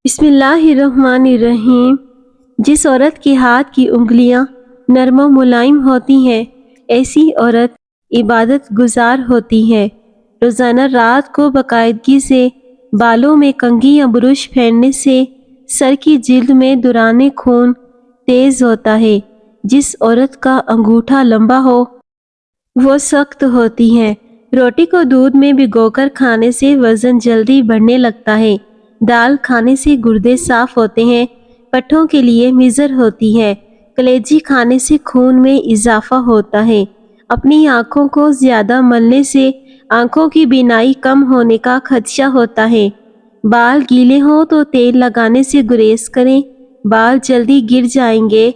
بسم اللہ الرحمن الرحیم۔ جس عورت کے ہاتھ کی انگلیاں نرم و ملائم ہوتی ہیں ایسی عورت عبادت گزار ہوتی ہے۔ روزانہ رات کو باقاعدگی سے بالوں میں کنگھی یا برش پھیرنے سے سر کی جلد میں دوران خون تیز ہوتا ہے۔ جس عورت کا انگوٹھا لمبا ہو وہ سخت ہوتی ہے۔ روٹی کو دودھ میں بھگو کر کھانے سے وزن جلدی بڑھنے لگتا ہے۔ دال کھانے سے گردے صاف ہوتے ہیں۔ پٹھوں کے لیے مضر ہوتی ہے۔ کلیجی کھانے سے خون میں اضافہ ہوتا ہے۔ اپنی آنکھوں کو زیادہ ملنے سے آنکھوں کی بینائی کم ہونے کا خدشہ ہوتا ہے۔ بال گیلے ہوں تو تیل لگانے سے گریز کریں، بال جلدی گر جائیں گے۔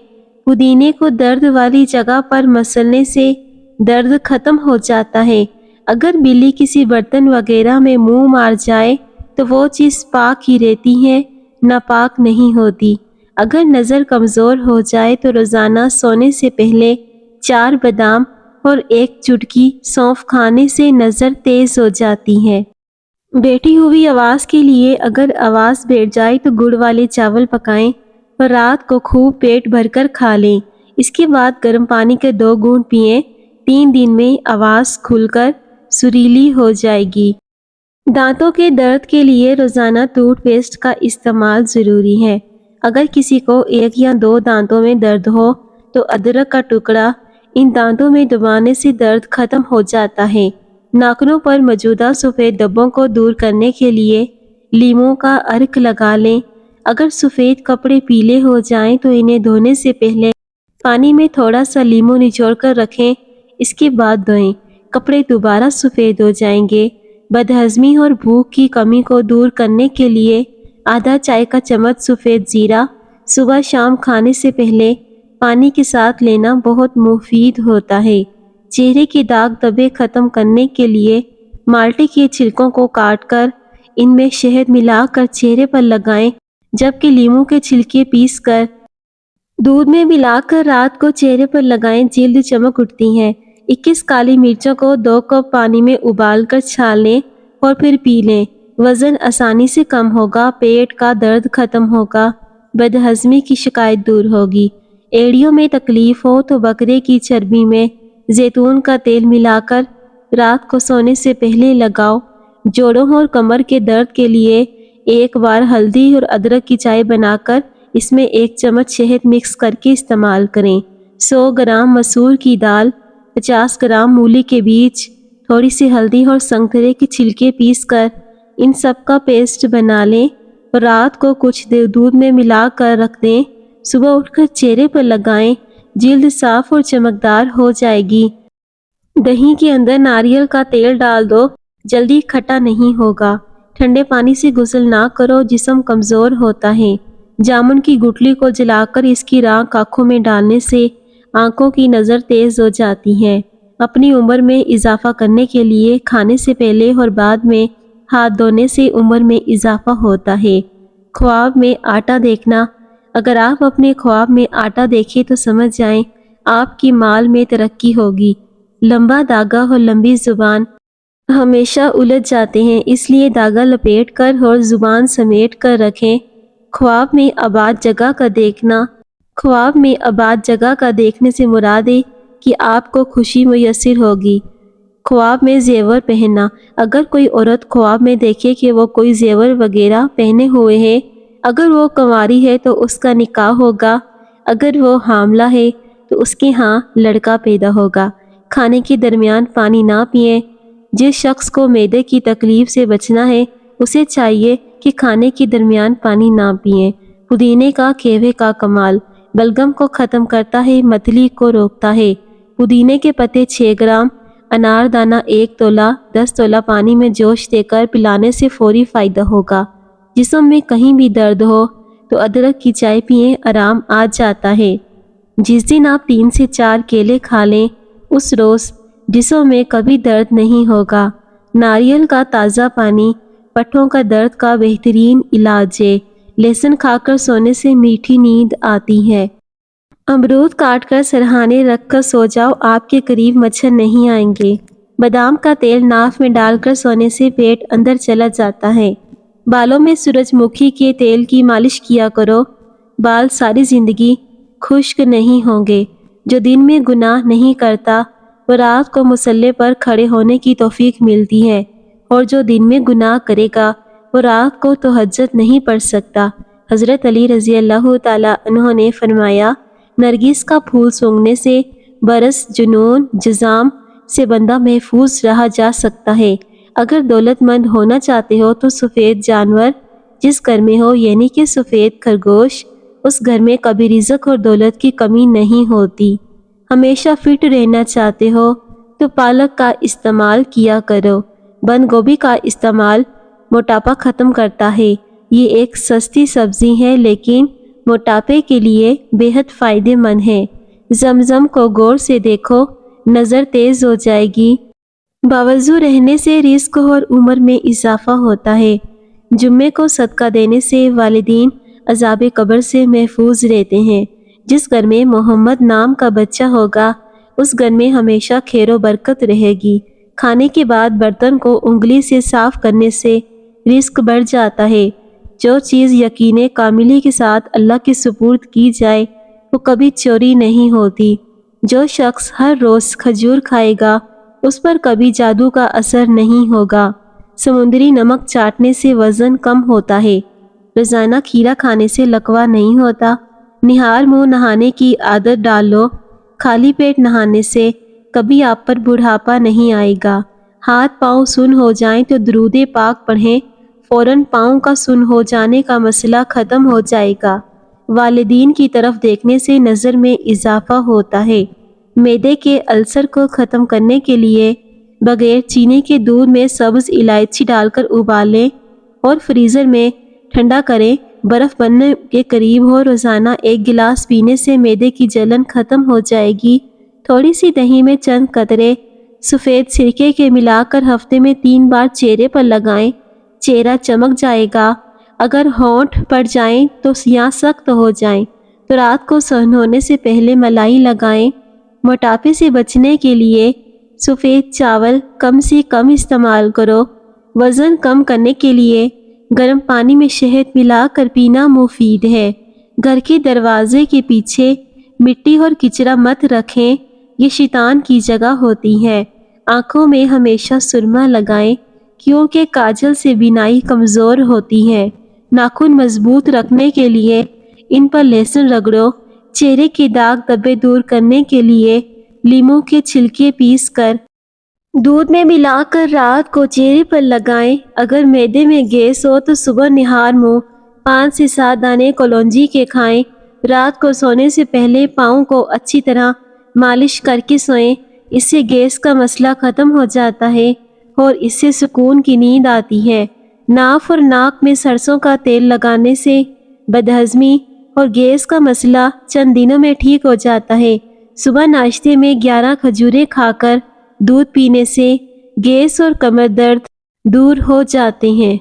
پودینے کو درد والی جگہ پر مسلنے سے درد ختم ہو جاتا ہے۔ اگر بلی کسی برتن وغیرہ میں منہ مار جائے تو وہ چیز پاک ہی رہتی ہے، ناپاک نہیں ہوتی۔ اگر نظر کمزور ہو جائے تو روزانہ سونے سے پہلے 4 بادام اور 1 چٹکی سونف کھانے سے نظر تیز ہو جاتی ہے۔ بیٹھی ہوئی آواز کے لیے اگر آواز بیٹھ جائے تو گڑ والے چاول پکائیں اور رات کو خوب پیٹ بھر کر کھا لیں۔ اس کے بعد گرم پانی کے 2 گھونٹ پئیں۔ 3 دن میں آواز کھل کر سریلی ہو جائے گی۔ دانتوں کے درد کے لیے روزانہ ٹوتھ پیسٹ کا استعمال ضروری ہے۔ اگر کسی کو 1 یا 2 دانتوں میں درد ہو تو ادرک کا ٹکڑا ان دانتوں میں دبانے سے درد ختم ہو جاتا ہے۔ ناخنوں پر موجودہ سفید دھبوں کو دور کرنے کے لیے لیموں کا عرق لگا لیں۔ اگر سفید کپڑے پیلے ہو جائیں تو انہیں دھونے سے پہلے پانی میں تھوڑا سا لیموں نچوڑ کر رکھیں، اس کے بعد دھوئیں، کپڑے دوبارہ سفید ہو جائیں گے۔ بدہضمی اور بھوک کی کمی کو دور کرنے کے لیے آدھا چائے کا چمچ سفید زیرہ صبح شام کھانے سے پہلے پانی کے ساتھ لینا بہت مفید ہوتا ہے۔ چہرے کے داغ دھبے ختم کرنے کے لیے مالٹے کے چھلکوں کو کاٹ کر ان میں شہد ملا کر چہرے پر لگائیں، جبکہ لیموں کے چھلکے پیس کر دودھ میں ملا کر رات کو چہرے پر لگائیں، جلد چمک اٹھتی ہے۔ 21 کالی مرچوں کو 2 کپ پانی میں ابال کر چھان لیں اور پھر پی لیں، وزن آسانی سے کم ہوگا، پیٹ کا درد ختم ہوگا، بدہضمی کی شکایت دور ہوگی۔ ایڑیوں میں تکلیف ہو تو بکرے کی چربی میں زیتون کا تیل ملا کر رات کو سونے سے پہلے لگاؤ۔ جوڑوں اور کمر کے درد کے لیے ایک بار ہلدی اور ادرک کی چائے بنا کر اس میں 1 چمچ شہد مکس کر کے استعمال کریں۔ 100 گرام مسور کی دال، 50 گرام مولی کے بیج، تھوڑی سی ہلدی اور سنترے کے چھلکے پیس کر ان سب کا پیسٹ بنا لیں اور رات کو کچھ دیر دودھ میں ملا کر رکھ دیں۔ صبح اٹھ کر چہرے پر لگائیں، جلد صاف اور چمکدار ہو جائے گی۔ دہی کے اندر ناریل کا تیل ڈال دو، جلدی کھٹا نہیں ہوگا۔ ٹھنڈے پانی سے غسل نہ کرو، جسم کمزور ہوتا ہے۔ جامن کی گٹلی کو جلا کر اس کی راکھ آنکھوں میں ڈالنے سے آنکھوں کی نظر تیز ہو جاتی ہے۔ اپنی عمر میں اضافہ کرنے کے لیے کھانے سے پہلے اور بعد میں ہاتھ دھونے سے عمر میں اضافہ ہوتا ہے۔ خواب میں آٹا دیکھنا۔ اگر آپ اپنے خواب میں آٹا دیکھیں تو سمجھ جائیں آپ کی مال میں ترقی ہوگی۔ لمبا دھاگا اور لمبی زبان ہمیشہ الجھ جاتے ہیں، اس لیے دھاگا لپیٹ کر اور زبان سمیٹ کر رکھیں۔ خواب میں آباد جگہ کا دیکھنا۔ خواب میں آباد جگہ کا دیکھنے سے مراد ہے کہ آپ کو خوشی میسر ہوگی۔ خواب میں زیور پہننا۔ اگر کوئی عورت خواب میں دیکھے کہ وہ کوئی زیور وغیرہ پہنے ہوئے ہے، اگر وہ کنواری ہے تو اس کا نکاح ہوگا، اگر وہ حاملہ ہے تو اس کے ہاں لڑکا پیدا ہوگا۔ کھانے کے درمیان پانی نہ پئیں۔ جس شخص کو معدے کی تکلیف سے بچنا ہے اسے چاہیے کہ کھانے کے درمیان پانی نہ پئیں۔ پودینے کا کھیوے کا کمال۔ بلغم کو ختم کرتا ہے، متلی کو روکتا ہے۔ پودینے کے پتے 6 گرام، انار دانہ 1 تولہ 10 تولہ پانی میں جوش دے کر پلانے سے فوری فائدہ ہوگا۔ جسم میں کہیں بھی درد ہو تو ادرک کی چائے پئیں، آرام آ جاتا ہے۔ جس دن آپ 3 سے 4 کیلے کھا لیں اس روز جسم میں کبھی درد نہیں ہوگا۔ ناریل کا تازہ پانی پٹھوں کا درد کا بہترین علاج ہے۔ لہسن کھا کر سونے سے میٹھی نیند آتی ہے۔ امرود کاٹ کر سرہانے رکھ کر سو جاؤ، آپ کے قریب مچھر نہیں آئیں گے۔ بادام کا تیل ناف میں ڈال کر سونے سے پیٹ اندر چلا جاتا ہے۔ بالوں میں سورج مکھی کے تیل کی مالش کیا کرو، بال ساری زندگی خشک نہیں ہوں گے۔ جو دن میں گناہ نہیں کرتا وہ رات کو مصلی پر کھڑے ہونے کی توفیق ملتی ہے، اور جو دن میں گناہ کرے گا وہ رات کو تہجد نہیں پڑھ سکتا۔ حضرت علی رضی اللہ تعالیٰ عنہ نے فرمایا، نرگس کا پھول سونگھنے سے برس، جنون، جذام سے بندہ محفوظ رہا جا سکتا ہے۔ اگر دولت مند ہونا چاہتے ہو تو سفید جانور جس گھر میں ہو، یعنی کہ سفید خرگوش، اس گھر میں کبھی رزق اور دولت کی کمی نہیں ہوتی۔ ہمیشہ فٹ رہنا چاہتے ہو تو پالک کا استعمال کیا کرو۔ بند گوبھی کا استعمال موٹاپا ختم کرتا ہے۔ یہ ایک سستی سبزی ہے لیکن موٹاپے کے لیے بے حد فائدہ مند ہے۔ زمزم کو غور سے دیکھو، نظر تیز ہو جائے گی۔ باوضو رہنے سے رزق اور عمر میں اضافہ ہوتا ہے۔ جمعے کو صدقہ دینے سے والدین عذاب قبر سے محفوظ رہتے ہیں۔ جس گھر میں محمد نام کا بچہ ہوگا اس گھر میں ہمیشہ خیر و برکت رہے گی۔ کھانے کے بعد برتن کو انگلی سے صاف کرنے سے رزق بڑھ جاتا ہے۔ جو چیز یقین کاملی کے ساتھ اللہ کے سپرد کی جائے وہ کبھی چوری نہیں ہوتی۔ جو شخص ہر روز کھجور کھائے گا اس پر کبھی جادو کا اثر نہیں ہوگا۔ سمندری نمک چاٹنے سے وزن کم ہوتا ہے۔ روزانہ کھیرا کھانے سے لکوہ نہیں ہوتا۔ نہار منہ نہانے کی عادت ڈال لو۔ خالی پیٹ نہانے سے کبھی آپ پر بڑھاپا نہیں آئے گا۔ ہاتھ پاؤں سن ہو جائیں تو درود پاک پڑھیں، فوراً پاؤں کا سن ہو جانے کا مسئلہ ختم ہو جائے گا۔ والدین کی طرف دیکھنے سے نظر میں اضافہ ہوتا ہے۔ معدے کے السر کو ختم کرنے کے لیے بغیر چینی کے دودھ میں سبز الائچی ڈال کر ابالیں اور فریزر میں ٹھنڈا کریں۔ برف بننے کے قریب ہو، روزانہ 1 گلاس پینے سے معدے کی جلن ختم ہو جائے گی۔ تھوڑی سی دہی میں چند قطرے سفید سرکے کے ملا کر ہفتے میں 3 بار چہرے پر لگائیں، چہرہ چمک جائے گا۔ اگر ہونٹ پڑ جائیں تو یا سخت ہو جائیں تو رات کو سونے ہونے سے پہلے ملائی لگائیں۔ موٹاپے سے بچنے کے لیے سفید چاول کم سے کم استعمال کرو۔ وزن کم کرنے کے لیے گرم پانی میں شہد ملا کر پینا مفید ہے۔ گھر کے دروازے کے پیچھے مٹی اور کچرا مت رکھیں، یہ شیطان کی جگہ ہوتی ہے۔ آنکھوں میں ہمیشہ سرما لگائیں کیونکہ کاجل سے بینائی کمزور ہوتی ہے۔ ناخن مضبوط رکھنے کے لیے ان پر لہسن رگڑو۔ چہرے کے داغ دھبے دور کرنے کے لیے لیموں کے چھلکے پیس کر دودھ میں ملا کر رات کو چہرے پر لگائیں۔ اگر معدے میں گیس ہو تو صبح نہار منہ 5 سے 7 دانے کلونجی کے کھائیں۔ رات کو سونے سے پہلے پاؤں کو اچھی طرح مالش کر کے سوئیں، اس سے گیس کا مسئلہ ختم ہو جاتا ہے اور اس سے سکون کی نیند آتی ہے۔ ناف اور ناک میں سرسوں کا تیل لگانے سے بدہضمی اور گیس کا مسئلہ چند دنوں میں ٹھیک ہو جاتا ہے۔ صبح ناشتے میں 11 کھجوریں کھا کر دودھ پینے سے گیس اور کمر درد دور ہو جاتے ہیں۔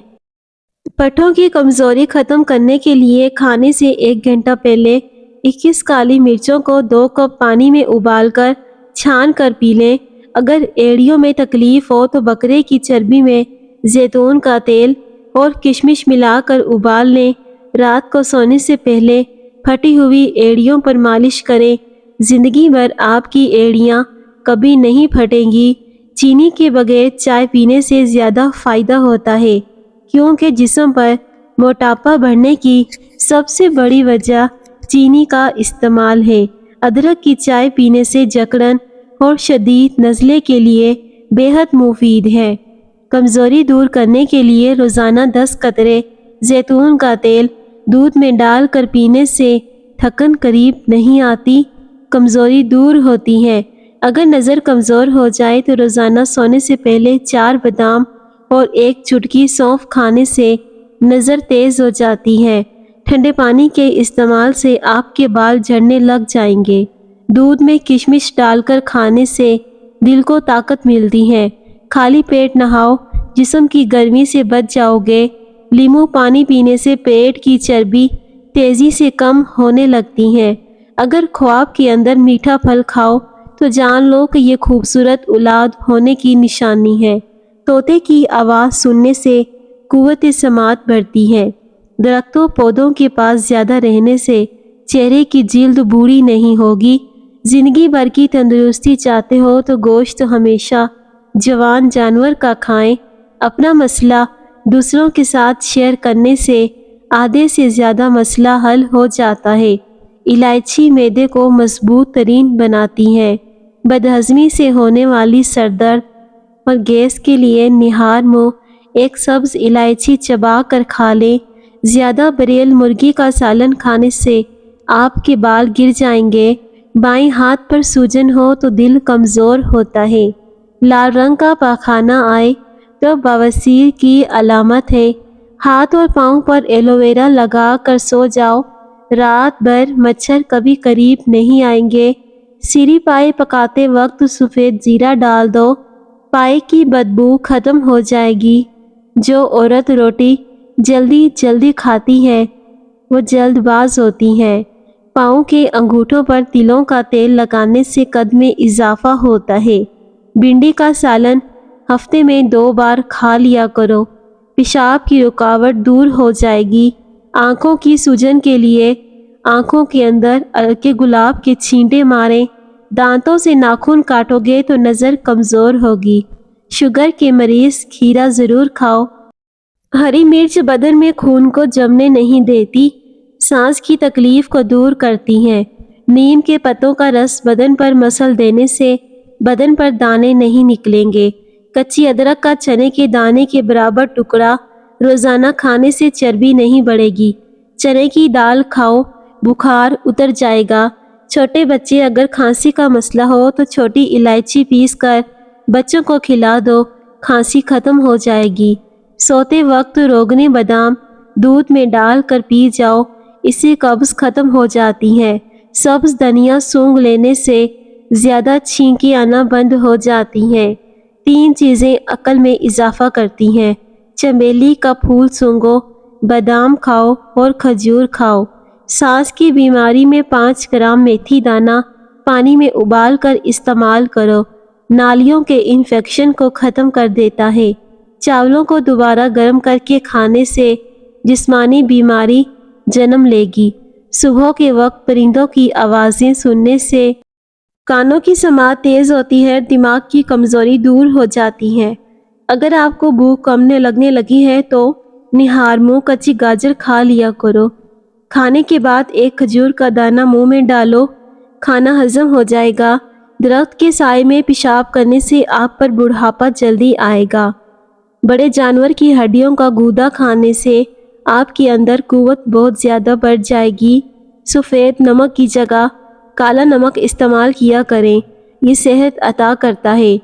پٹھوں کی کمزوری ختم کرنے کے لیے کھانے سے 1 گھنٹہ پہلے 21 کالی مرچوں کو 2 کپ پانی میں ابال کر چھان کر پی لیں۔ اگر ایڑیوں میں تکلیف ہو تو بکرے کی چربی میں زیتون کا تیل اور کشمش ملا کر ابال لیں۔ رات کو سونے سے پہلے پھٹی ہوئی ایڑیوں پر مالش کریں۔ زندگی بھر آپ کی ایڑیاں کبھی نہیں پھٹیں گی۔ چینی کے بغیر چائے پینے سے زیادہ فائدہ ہوتا ہے کیونکہ جسم پر موٹاپا بڑھنے کی سب سے بڑی وجہ چینی کا استعمال ہے۔ ادرک کی چائے پینے سے جکڑن اور شدید نزلے کے لیے بے حد مفید ہے۔ کمزوری دور کرنے کے لیے روزانہ 10 قطرے زیتون کا تیل دودھ میں ڈال کر پینے سے تھکن قریب نہیں آتی، کمزوری دور ہوتی ہے۔ اگر نظر کمزور ہو جائے تو روزانہ سونے سے پہلے 4 بادام اور 1 چٹکی سونف کھانے سے نظر تیز ہو جاتی ہے۔ ٹھنڈے پانی کے استعمال سے آپ کے بال جھڑنے لگ جائیں گے۔ دودھ میں کشمش ڈال کر کھانے سے دل کو طاقت ملتی ہے۔ خالی پیٹ نہاؤ، جسم کی گرمی سے بچ جاؤ گے۔ لیموں پانی پینے سے پیٹ کی چربی تیزی سے کم ہونے لگتی ہے۔ اگر خواب کے اندر میٹھا پھل کھاؤ تو جان لو کہ یہ خوبصورت اولاد ہونے کی نشانی ہے۔ طوطے کی آواز سننے سے قوت سماعت بڑھتی ہے۔ درختوں پودوں کے پاس زیادہ رہنے سے چہرے کی جلد بوڑھی نہیں ہوگی۔ زندگی بھر کی تندرستی چاہتے ہو تو گوشت ہمیشہ جوان جانور کا کھائیں۔ اپنا مسئلہ دوسروں کے ساتھ شیئر کرنے سے آدھے سے زیادہ مسئلہ حل ہو جاتا ہے۔ الائچی معدے کو مضبوط ترین بناتی ہے۔ بدہضمی سے ہونے والی سر درد اور گیس کے لیے نہار منہ ایک سبز الائچی چبا کر کھا لیں۔ زیادہ بریل مرغی کا سالن کھانے سے آپ کے بال گر جائیں گے۔ بائیں ہاتھ پر سوجن ہو تو دل کمزور ہوتا ہے۔ لال رنگ کا پاخانہ آئے تو بواسیر کی علامت ہے۔ ہاتھ اور پاؤں پر ایلو ویرا لگا کر سو جاؤ، رات بھر مچھر کبھی قریب نہیں آئیں گے۔ سری پائے پکاتے وقت سفید زیرہ ڈال دو، پائے کی بدبو ختم ہو جائے گی۔ جو عورت روٹی جلدی جلدی کھاتی ہے وہ جلد باز ہوتی ہے۔ پاؤں کے انگوٹھوں پر تلوں کا تیل لگانے سے قد میں اضافہ ہوتا ہے۔ بھنڈی کا سالن ہفتے میں 2 بار کھا لیا کرو، پیشاب کی رکاوٹ دور ہو جائے گی۔ آنکھوں کی سوجن کے لیے آنکھوں کے اندر ہلکے گلاب کے چھینٹے ماریں۔ دانتوں سے ناخن کاٹو گے تو نظر کمزور ہوگی۔ شوگر کے مریض کھیرا ضرور کھاؤ۔ ہری مرچ بدن میں خون کو جمنے نہیں دیتی، سانس کی تکلیف کو دور کرتی ہے۔ نیم کے پتوں کا رس بدن پر مسل دینے سے بدن پر دانے نہیں نکلیں گے۔ کچی ادرک کا چنے کے دانے کے برابر ٹکڑا روزانہ کھانے سے چربی نہیں بڑھے گی۔ چنے کی دال کھاؤ، بخار اتر جائے گا۔ چھوٹے بچے اگر کھانسی کا مسئلہ ہو تو چھوٹی الائچی پیس کر بچوں کو کھلا دو، کھانسی ختم ہو جائے گی۔ سوتے وقت روغن بادام دودھ میں ڈال کر پی جاؤ، اس سے قبض ختم ہو جاتی ہے۔ سبز دھنیا سونگھ لینے سے زیادہ چھینکیں آنا بند ہو جاتی ہیں۔ 3 چیزیں عقل میں اضافہ کرتی ہیں۔ چمیلی کا پھول سونگھو، بادام کھاؤ اور کھجور کھاؤ۔ سانس کی بیماری میں 5 گرام میتھی دانہ پانی میں ابال کر استعمال کرو، نالیوں کے انفیکشن کو ختم کر دیتا ہے۔ چاولوں کو دوبارہ گرم کر کے کھانے سے جسمانی بیماری جنم لے گی۔ صبح کے وقت پرندوں کی آوازیں سننے سے کانوں کی سماعت تیز ہوتی ہے، دماغ کی کمزوری دور ہو جاتی ہے۔ اگر آپ کو بھوک کم لگنے لگی ہے تو نہار منہ کچی گاجر کھا لیا کرو۔ کھانے کے بعد ایک کھجور کا دانہ منہ میں ڈالو، کھانا ہضم ہو جائے گا۔ درخت کے سائے میں پیشاب کرنے سے آپ پر بڑھاپا جلدی آئے گا۔ بڑے جانور کی ہڈیوں کا گودا کھانے سے آپ کے اندر قوت بہت زیادہ بڑھ جائے گی۔ سفید نمک کی جگہ کالا نمک استعمال کیا کریں، یہ صحت عطا کرتا ہے۔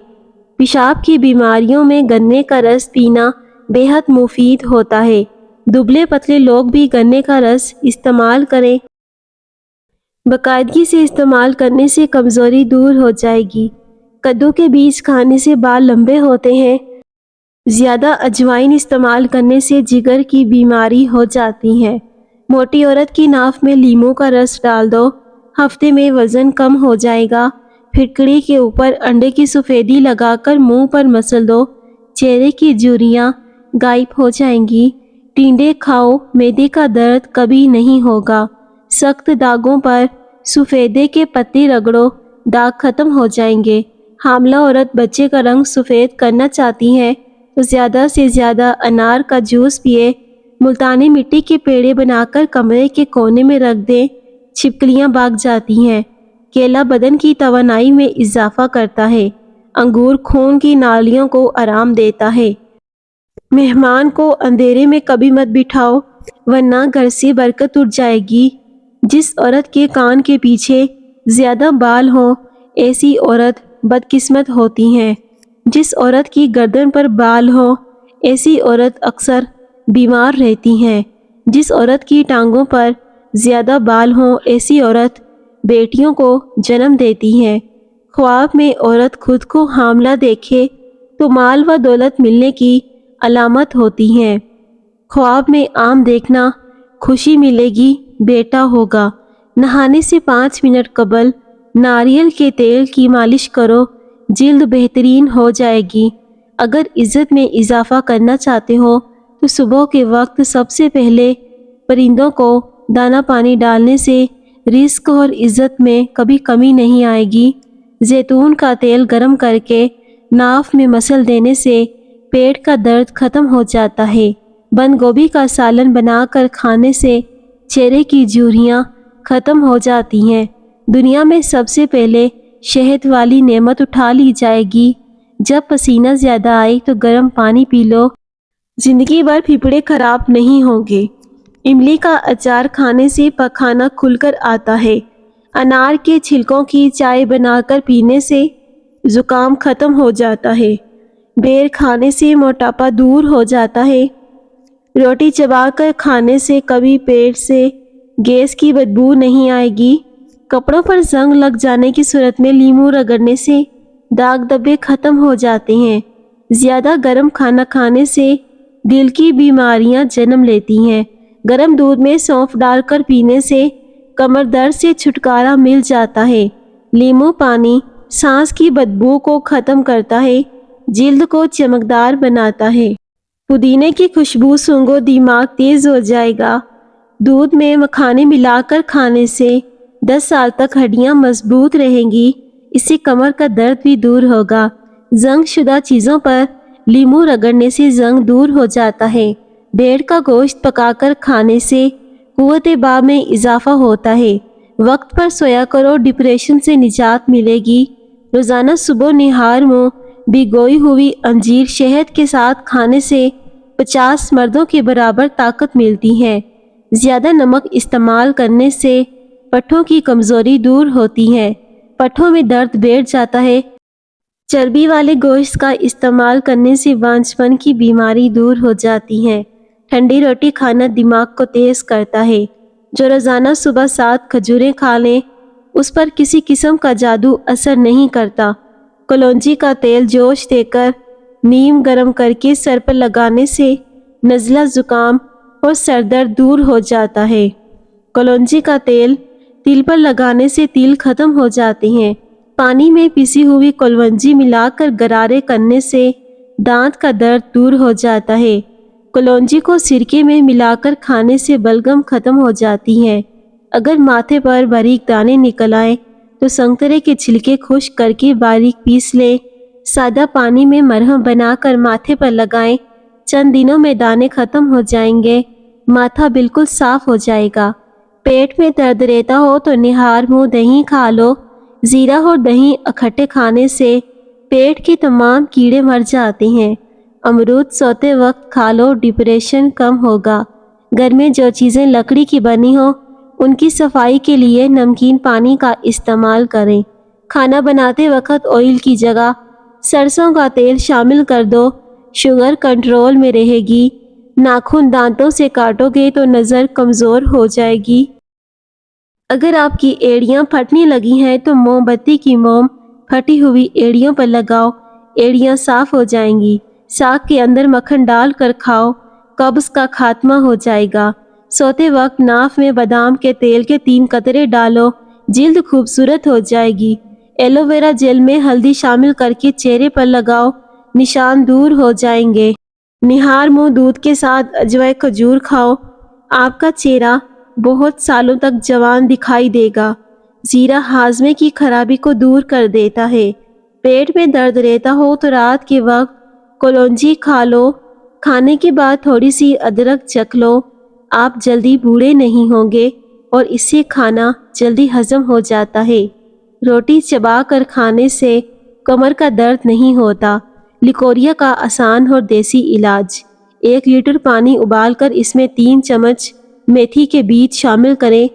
پیشاب کی بیماریوں میں گنے کا رس پینا بے حد مفید ہوتا ہے۔ دبلے پتلے لوگ بھی گنے کا رس استعمال کریں۔ باقاعدگی سے استعمال کرنے سے کمزوری دور ہو جائے گی۔ کدو کے بیج کھانے سے بال لمبے ہوتے ہیں۔ زیادہ اجوائن استعمال کرنے سے جگر کی بیماری ہو جاتی ہے۔ موٹی عورت کی ناف میں لیموں کا رس ڈال دو، ہفتے میں وزن کم ہو جائے گا۔ پھٹکڑی کے اوپر انڈے کی سفیدی لگا کر منہ پر مسل دو، چہرے کی جھریاں غائب ہو جائیں گی۔ ٹینڈے کھاؤ، معدے کا درد کبھی نہیں ہوگا۔ سخت داغوں پر سفیدے کے پتے رگڑو، داغ ختم ہو جائیں گے۔ حاملہ عورت بچے کا رنگ سفید کرنا چاہتی ہے تو زیادہ سے زیادہ انار کا جوس پیے۔ ملتانی مٹی کے پیڑے بنا کر کمرے کے کونے میں رکھ دیں، چھپکلیاں بھاگ جاتی ہیں۔ کیلا بدن کی توانائی میں اضافہ کرتا ہے۔ انگور خون کی نالیوں کو آرام دیتا ہے۔ مہمان کو اندھیرے میں کبھی مت بٹھاؤ ورنہ گھر سے برکت اٹھ جائے گی۔ جس عورت کے کان کے پیچھے زیادہ بال ہوں ایسی عورت بدقسمت ہوتی ہے۔ جس عورت کی گردن پر بال ہوں ایسی عورت اکثر بیمار رہتی ہے۔ جس عورت کی ٹانگوں پر زیادہ بال ہوں ایسی عورت بیٹیوں کو جنم دیتی ہے۔ خواب میں عورت خود کو حاملہ دیکھے تو مال و دولت ملنے کی علامت ہوتی ہے۔ خواب میں آم دیکھنا خوشی ملے گی، بیٹا ہوگا۔ نہانے سے 5 منٹ قبل ناریل کے تیل کی مالش کرو، جلد بہترین ہو جائے گی۔ اگر عزت میں اضافہ کرنا چاہتے ہو تو صبح کے وقت سب سے پہلے پرندوں کو دانہ پانی ڈالنے سے رزق اور عزت میں کبھی کمی نہیں آئے گی۔ زیتون کا تیل گرم کر کے ناف میں مسل دینے سے پیٹ کا درد ختم ہو جاتا ہے۔ بند گوبھی کا سالن بنا کر کھانے سے چہرے کی جھریاں ختم ہو جاتی ہیں۔ دنیا میں سب سے پہلے شہد والی نعمت اٹھا لی جائے گی۔ جب پسینہ زیادہ آئے تو گرم پانی پی لو، زندگی بھر پھیپھڑے خراب نہیں ہوں گے۔ املی کا اچار کھانے سے پخانہ کھل کر آتا ہے۔ انار کے چھلکوں کی چائے بنا کر پینے سے زکام ختم ہو جاتا ہے۔ بیر کھانے سے موٹاپا دور ہو جاتا ہے۔ روٹی چبا کر کھانے سے کبھی پیٹ سے گیس کی بدبو نہیں آئے گی۔ کپڑوں پر زنگ لگ جانے کی صورت میں لیموں رگڑنے سے داغ دھبے ختم ہو جاتے ہیں۔ زیادہ گرم کھانا کھانے سے دل کی بیماریاں جنم لیتی ہیں۔ گرم دودھ میں سونف ڈال کر پینے سے کمر درد سے چھٹکارا مل جاتا ہے۔ لیموں پانی سانس کی بدبو کو ختم کرتا ہے، جلد کو چمکدار بناتا ہے۔ پودینے کی خوشبو سونگھو، دماغ تیز ہو جائے گا۔ دودھ میں مکھانے ملا کر کھانے سے 10 سال تک ہڈیاں مضبوط رہیں گی۔ اس سے کمر کا درد بھی دور ہوگا۔ زنگ شدہ چیزوں پر لیموں رگڑنے سے زنگ دور ہو جاتا ہے۔ بھیڑ کا گوشت پکا کر کھانے سے قوت باہ میں اضافہ ہوتا ہے۔ وقت پر سویا کرو، ڈپریشن سے نجات ملے گی۔ روزانہ صبح نہار منہ بھگوئی ہوئی انجیر شہد کے ساتھ کھانے سے 50 مردوں کے برابر طاقت ملتی ہے۔ زیادہ نمک استعمال کرنے سے پٹھوں کی کمزوری دور ہوتی ہے، پٹھوں میں درد بیٹھ جاتا ہے۔ چربی والے گوشت کا استعمال کرنے سے بانجھپن کی بیماری دور ہو جاتی ہے۔ ٹھنڈی روٹی کھانا دماغ کو تیز کرتا ہے۔ جو روزانہ صبح 7 کھجوریں کھا لیں اس پر کسی قسم کا جادو اثر نہیں کرتا۔ کلونجی کا تیل جوش دے کر نیم گرم کر کے سر پر لگانے سے نزلہ، زکام اور سر درد دور ہو جاتا ہے۔ کلونجی کا تیل تل پر لگانے سے تل ختم ہو جاتے ہیں۔ پانی میں پیسی ہوئی کلونجی ملا کر غرارے کرنے سے دانت کا درد دور ہو جاتا ہے۔ کلونجی کو سرکے میں ملا کر کھانے سے بلغم ختم ہو جاتی ہے۔ اگر ماتھے پر باریک دانے نکل آئیں تو سنگترے کے چھلکے خشک کر کے باریک پیس لیں۔ سادہ پانی میں مرہم بنا کر ماتھے پر لگائیں، چند دنوں میں دانے ختم ہو جائیں گے، ماتھا بالکل صاف ہو جائے گا۔ پیٹ میں درد رہتا ہو تو نہار منہ دہی کھا لو۔ زیرہ اور دہی اکٹھے کھانے سے پیٹ کے تمام کیڑے مر جاتے ہیں۔ امرود سوتے وقت کھا لو، ڈپریشن کم ہوگا۔ گھر میں جو چیزیں لکڑی کی بنی ہوں ان کی صفائی کے لیے نمکین پانی کا استعمال کریں۔ کھانا بناتے وقت آئل کی جگہ سرسوں کا تیل شامل کر دو، شوگر کنٹرول میں رہے گی۔ ناخن دانتوں سے کاٹو گے تو نظر کمزور ہو جائے گی۔ اگر آپ کی ایڑیاں پھٹنے لگی ہیں تو موم بتی کی موم پھٹی ہوئی ایڑیوں پر لگاؤ، ایڑیاں صاف ہو جائیں گی۔ ساگ کے اندر مکھن ڈال کر کھاؤ، قبض کا خاتمہ ہو جائے گا۔ سوتے وقت ناف میں بادام کے تیل کے 3 قطرے ڈالو، جلد خوبصورت ہو جائے گی۔ ایلو ویرا جیل میں ہلدی شامل کر کے چہرے پر لگاؤ، نشان دور ہو جائیں گے۔ نہار منہ دودھ کے ساتھ اجوائے کھجور کھاؤ، آپ کا چہرہ بہت سالوں تک جوان دکھائی دے گا۔ زیرہ ہاضمے کی خرابی کو دور کر دیتا ہے۔ پیٹ میں درد رہتا ہو تو رات کے وقت کلونجی کھا لو، کھانے کے بعد تھوڑی سی ادرک چکھ لو، آپ جلدی بوڑھے نہیں ہوں گے اور اس سے کھانا جلدی ہضم ہو جاتا ہے۔ روٹی چبا کر کھانے سے کمر کا درد نہیں ہوتا۔ لیکوریا کا آسان اور دیسی علاج: 1 لیٹر پانی ابال کر اس میں 3 چمچ میتھی کے بیج شامل کریں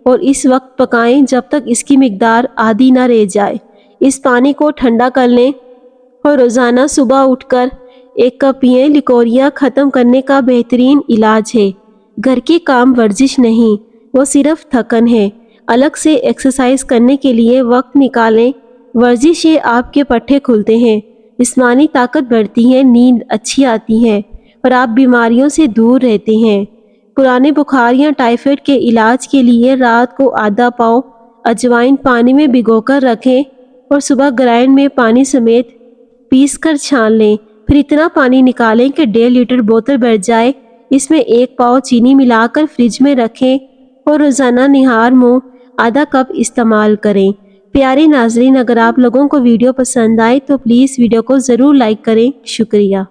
اور اس وقت پکائیں جب تک اس کی مقدار آدھی نہ رہ جائے۔ اس پانی کو ٹھنڈا کر لیں اور روزانہ صبح اٹھ کر 1 کپ پئیں۔ لیکوریا ختم کرنے کا بہترین علاج ہے۔ گھر کے کام ورزش نہیں، وہ صرف تھکن ہے۔ الگ سے ایکسرسائز کرنے کے لیے وقت نکالیں۔ ورزش سے آپ کے پٹھے کھلتے ہیں، جسمانی طاقت بڑھتی ہے، نیند اچھی آتی ہے اور آپ بیماریوں سے دور رہتے ہیں۔ پرانے بخار یا ٹائیفائڈ کے علاج کے لیے رات کو آدھا پاؤ اجوائن پانی میں بھگو کر رکھیں اور صبح گرائنڈ میں پانی سمیت پیس کر چھان لیں۔ پھر اتنا پانی نکالیں کہ 1.5 لیٹر بوتل بھر جائے۔ اس میں 1 پاؤ چینی ملا کر فریج میں رکھیں اور روزانہ نہار منہ آدھا کپ استعمال کریں۔ پیارے ناظرین، اگر آپ لوگوں کو ویڈیو پسند آئے تو پلیز ویڈیو کو ضرور لائک کریں۔ شکریہ۔